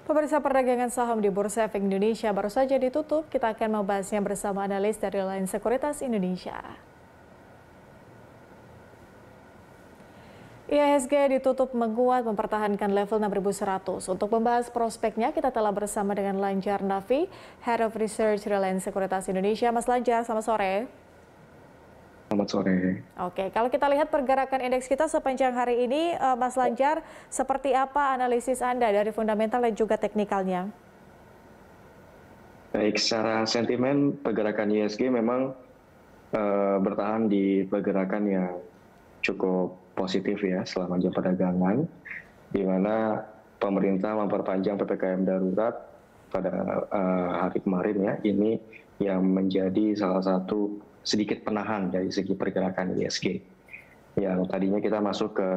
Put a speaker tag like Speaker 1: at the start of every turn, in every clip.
Speaker 1: Pemirsa, perdagangan saham di Bursa Efek Indonesia baru saja ditutup. Kita akan membahasnya bersama analis dari Line Sekuritas Indonesia. IHSG ditutup menguat mempertahankan level 6.100. Untuk membahas prospeknya, kita telah bersama dengan Lanjar Nafi, Head of Research Reliance Sekuritas Indonesia. Mas Lanjar, selamat sore.
Speaker 2: Selamat sore.
Speaker 1: Oke, kalau kita lihat pergerakan indeks kita sepanjang hari ini, Mas Lanjar, seperti apa analisis Anda dari fundamental dan juga teknikalnya?
Speaker 2: Baik, secara sentimen pergerakan IHSG memang bertahan di pergerakan yang cukup positif ya selama jam perdagangan, di mana pemerintah memperpanjang PPKM darurat pada hari kemarin ya, ini yang menjadi salah satu sedikit penahan dari segi pergerakan IHSG. Yang tadinya kita masuk ke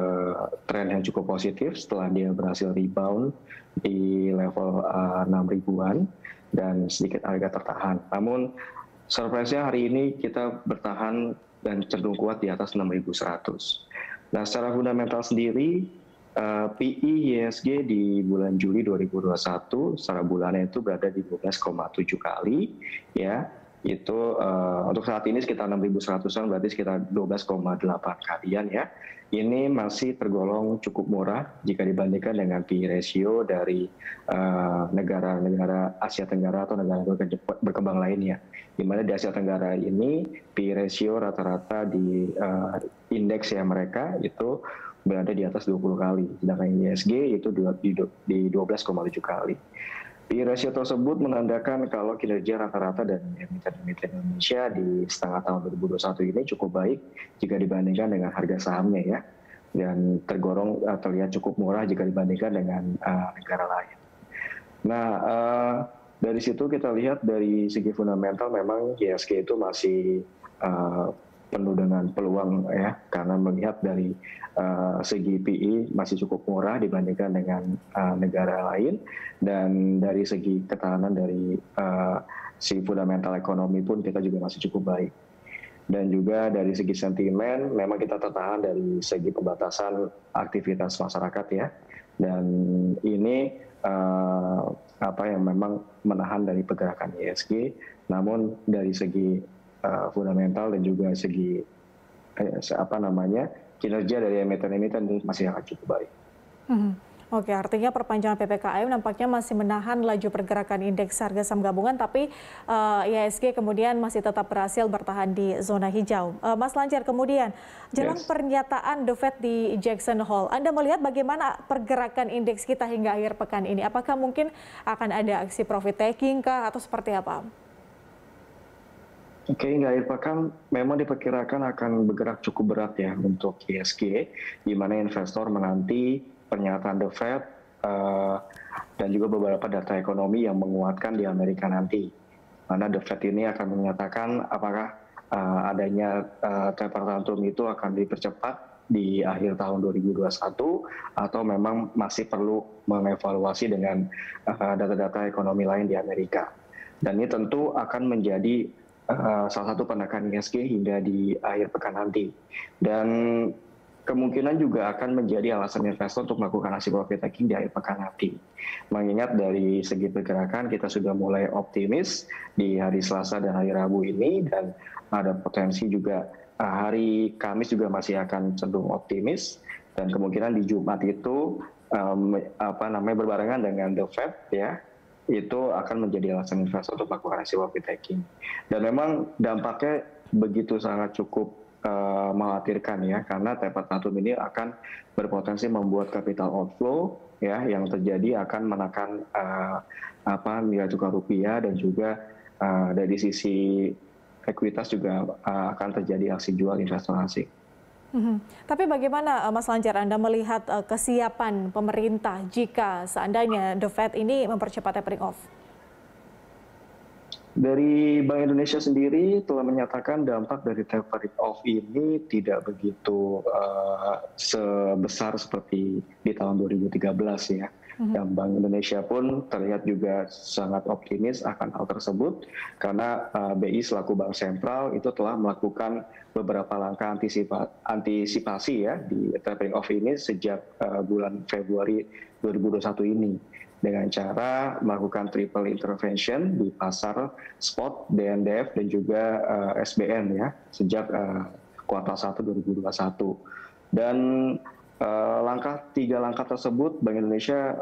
Speaker 2: tren yang cukup positif setelah dia berhasil rebound di level 6 ribuan dan sedikit harga tertahan. Namun surprise-nya hari ini kita bertahan dan cenderung kuat di atas 6.100. Nah, secara fundamental sendiri, PE IHSG di bulan Juli 2021 secara bulannya itu berada di 12,7 kali ya. Itu untuk saat ini sekitar 6.100-an, berarti sekitar 12,8 kalian ya. Ini masih tergolong cukup murah jika dibandingkan dengan PE ratio dari negara-negara Asia Tenggara atau negara berkembang lainnya. Di mana di Asia Tenggara ini PE ratio rata-rata di indeks ya mereka itu berada di atas 20 kali. Sedangkan IHSG itu di 12,7 kali. PE ratio tersebut menandakan kalau kinerja rata-rata dan emiten-emiten Indonesia di setengah tahun 2021 ini cukup baik jika dibandingkan dengan harga sahamnya ya, dan terlihat cukup murah jika dibandingkan dengan negara lain. Nah, dari situ kita lihat dari segi fundamental memang IHSG itu masih penuh dengan peluang ya, karena melihat dari segi PE masih cukup murah dibandingkan dengan negara lain, dan dari segi ketahanan dari si fundamental ekonomi pun kita juga masih cukup baik. Dan juga dari segi sentimen memang kita tertahan dari segi pembatasan aktivitas masyarakat ya, dan ini yang memang menahan dari pergerakan IHSG. Namun dari segi fundamental dan juga segi kinerja dari emiten-emiten ini masih akan cukup baik.
Speaker 1: Oke, artinya perpanjangan PPKM nampaknya masih menahan laju pergerakan indeks harga saham gabungan, tapi IHSG kemudian masih tetap berhasil bertahan di zona hijau. Mas Lanjar, kemudian jelang pernyataan The Fed di Jackson Hole, Anda melihat bagaimana pergerakan indeks kita hingga akhir pekan ini? Apakah mungkin akan ada aksi profit taking kah atau seperti apa?
Speaker 2: Oke, hingga akhir pekan memang diperkirakan akan bergerak cukup berat ya untuk IHSG, di mana investor menanti pernyataan The Fed dan juga beberapa data ekonomi yang menguatkan di Amerika nanti. Mana The Fed ini akan menyatakan apakah adanya taper tantrum itu akan dipercepat di akhir tahun 2021 atau memang masih perlu mengevaluasi dengan data-data ekonomi lain di Amerika. Dan ini tentu akan menjadi salah satu penekan IHSG hingga di akhir pekan nanti, dan kemungkinan juga akan menjadi alasan investor untuk melakukan aksi profit taking di akhir pekan nanti. Mengingat dari segi pergerakan kita sudah mulai optimis di hari Selasa dan hari Rabu ini, dan ada potensi juga hari Kamis juga masih akan cenderung optimis, dan kemungkinan di Jumat itu berbarengan dengan The Fed ya, itu akan menjadi alasan investor untuk melakukan aksi profit taking. Dan memang dampaknya begitu sangat cukup mengkhawatirkan ya, karena taper tantrum ini akan berpotensi membuat capital outflow ya, yang terjadi akan menekan nilai tukar rupiah, dan juga dari sisi ekuitas juga akan terjadi aksi jual investor asing.
Speaker 1: Tapi bagaimana Mas Lanjar, Anda melihat kesiapan pemerintah jika seandainya The Fed ini mempercepat tapering off?
Speaker 2: Dari Bank Indonesia sendiri telah menyatakan dampak dari tapering off ini tidak begitu sebesar seperti di tahun 2013 ya. Dan Bank Indonesia pun terlihat juga sangat optimis akan hal tersebut, karena BI selaku bank sentral itu telah melakukan beberapa langkah antisipasi ya di tapering off ini sejak bulan Februari 2021 ini. dengan cara melakukan triple intervention di pasar spot, DNDF dan juga SBN ya sejak kuartal 1 2021. Dan tiga langkah tersebut Bank Indonesia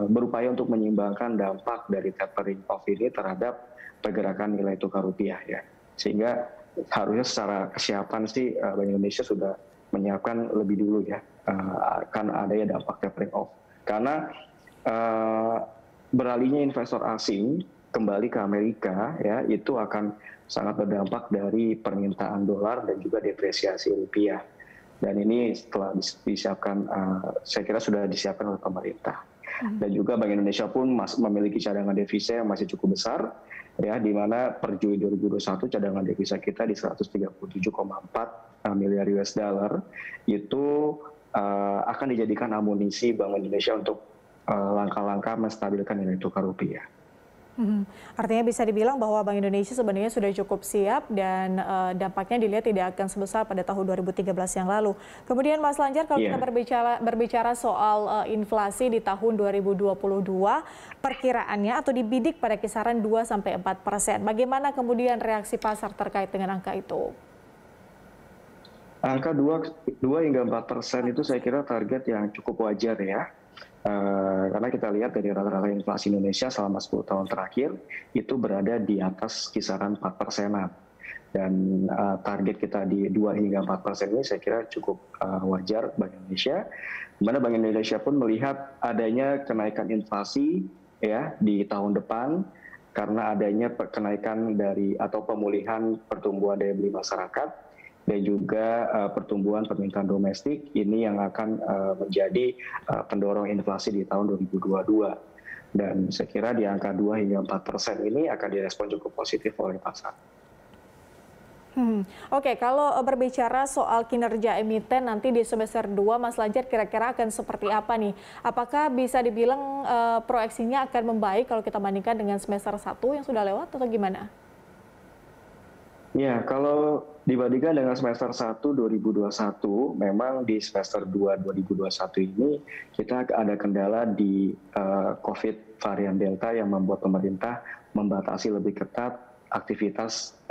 Speaker 2: berupaya untuk menyeimbangkan dampak dari tapering off ini terhadap pergerakan nilai tukar rupiah ya. Sehingga harusnya secara kesiapan sih Bank Indonesia sudah menyiapkan lebih dulu ya akan adanya dampak tapering off. Karena beralihnya investor asing kembali ke Amerika ya itu akan sangat berdampak dari permintaan dolar dan juga depresiasi rupiah. Dan ini setelah disiapkan, saya kira sudah disiapkan oleh pemerintah. Dan juga Bank Indonesia pun memiliki cadangan devisa yang masih cukup besar, ya, di mana per Juli 2021 cadangan devisa kita di 137,4 miliar US dollar itu akan dijadikan amunisi Bank Indonesia untuk langkah-langkah menstabilkan nilai tukar rupiah.
Speaker 1: Artinya bisa dibilang bahwa Bank Indonesia sebenarnya sudah cukup siap dan dampaknya dilihat tidak akan sebesar pada tahun 2013 yang lalu. Kemudian Mas Lanjar, kalau kita berbicara soal inflasi di tahun 2022, perkiraannya atau dibidik pada kisaran 2-4%. Bagaimana kemudian reaksi pasar terkait dengan angka itu?
Speaker 2: Angka 2 hingga 4% itu saya kira target yang cukup wajar ya. Karena kita lihat dari rata-rata inflasi Indonesia selama 10 tahun terakhir itu berada di atas kisaran 4%-an. Dan target kita di 2 hingga 4% ini saya kira cukup wajar Bank Indonesia. Di mana Bank Indonesia pun melihat adanya kenaikan inflasi ya di tahun depan karena adanya kenaikan dari atau pemulihan pertumbuhan daya beli masyarakat dan juga pertumbuhan permintaan domestik ini yang akan menjadi pendorong inflasi di tahun 2022. Dan saya kira di angka 2 hingga 4% ini akan direspon cukup positif oleh pasar.
Speaker 1: Oke, kalau berbicara soal kinerja emiten nanti di semester 2, Mas Lanjar kira-kira akan seperti apa nih? Apakah bisa dibilang proyeksinya akan membaik kalau kita bandingkan dengan semester 1 yang sudah lewat atau gimana?
Speaker 2: Ya, kalau dibandingkan dengan semester 1 2021, memang di semester 2 2021 ini kita ada kendala di COVID varian Delta yang membuat pemerintah membatasi lebih ketat aktivitas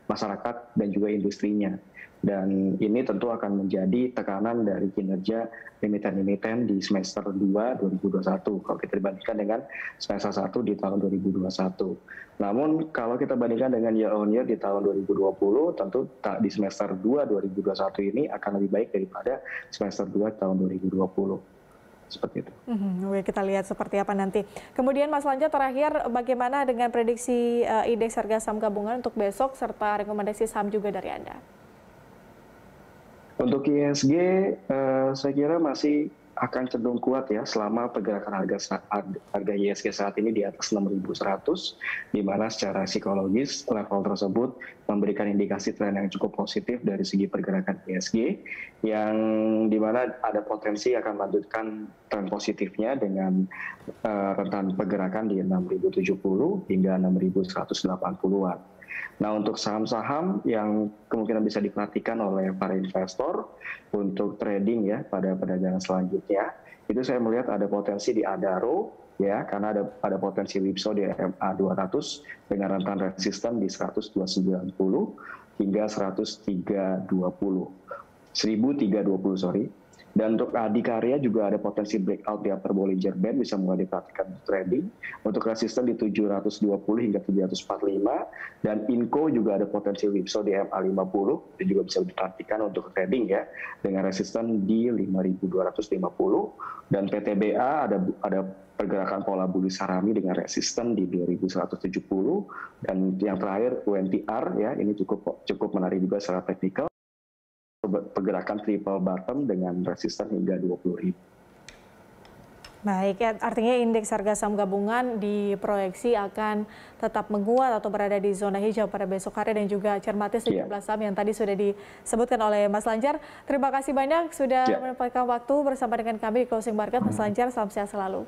Speaker 2: masyarakat dan juga industrinya. Dan ini tentu akan menjadi tekanan dari kinerja emiten-emiten di semester 2 2021 kalau kita dibandingkan dengan semester 1 di tahun 2021. Namun kalau kita bandingkan dengan year on year di tahun 2020, tentu di semester 2 2021 ini akan lebih baik daripada semester 2 tahun 2020. Seperti itu.
Speaker 1: Kita lihat seperti apa nanti. Kemudian Mas Lanjar, terakhir bagaimana dengan prediksi indeks harga saham gabungan untuk besok serta rekomendasi saham juga dari Anda?
Speaker 2: Untuk IHSG, saya kira masih akan cenderung kuat ya selama pergerakan harga IHSG saat ini di atas 6.100, di mana secara psikologis level tersebut memberikan indikasi tren yang cukup positif dari segi pergerakan IHSG, yang di mana ada potensi akan melanjutkan tren positifnya dengan rentan pergerakan di 6.070 hingga 6.180-an. Nah, untuk saham-saham yang kemungkinan bisa diperhatikan oleh para investor untuk trading ya pada perdagangan selanjutnya, itu saya melihat ada potensi di Adaro ya, karena ada potensi whipsaw di MA 200 dengan rentan resisten di 102.90 hingga 103.20, 1.320 sorry. Dan untuk Adikarya juga ada potensi breakout di upper Bollinger Band, bisa mulai diperhatikan untuk trading. Untuk resisten di 720 hingga 745, dan Inco juga ada potensi whipsaw di MA50, itu juga bisa diperhatikan untuk trading ya, dengan resisten di 5.250. Dan PTBA ada pergerakan pola bullish harami dengan resisten di 2.170, dan yang terakhir UNTR ya, ini cukup menarik juga secara teknikal. Pergerakan triple bottom dengan resisten hingga 20.000.
Speaker 1: Baik, ya, artinya indeks harga saham gabungan diproyeksi akan tetap menguat atau berada di zona hijau pada besok hari, dan juga cermati sejumlah saham yang tadi sudah disebutkan oleh Mas Lanjar. Terima kasih banyak sudah menyempatkan waktu bersama dengan kami di Closing Market. Mas Lanjar, salam sehat selalu.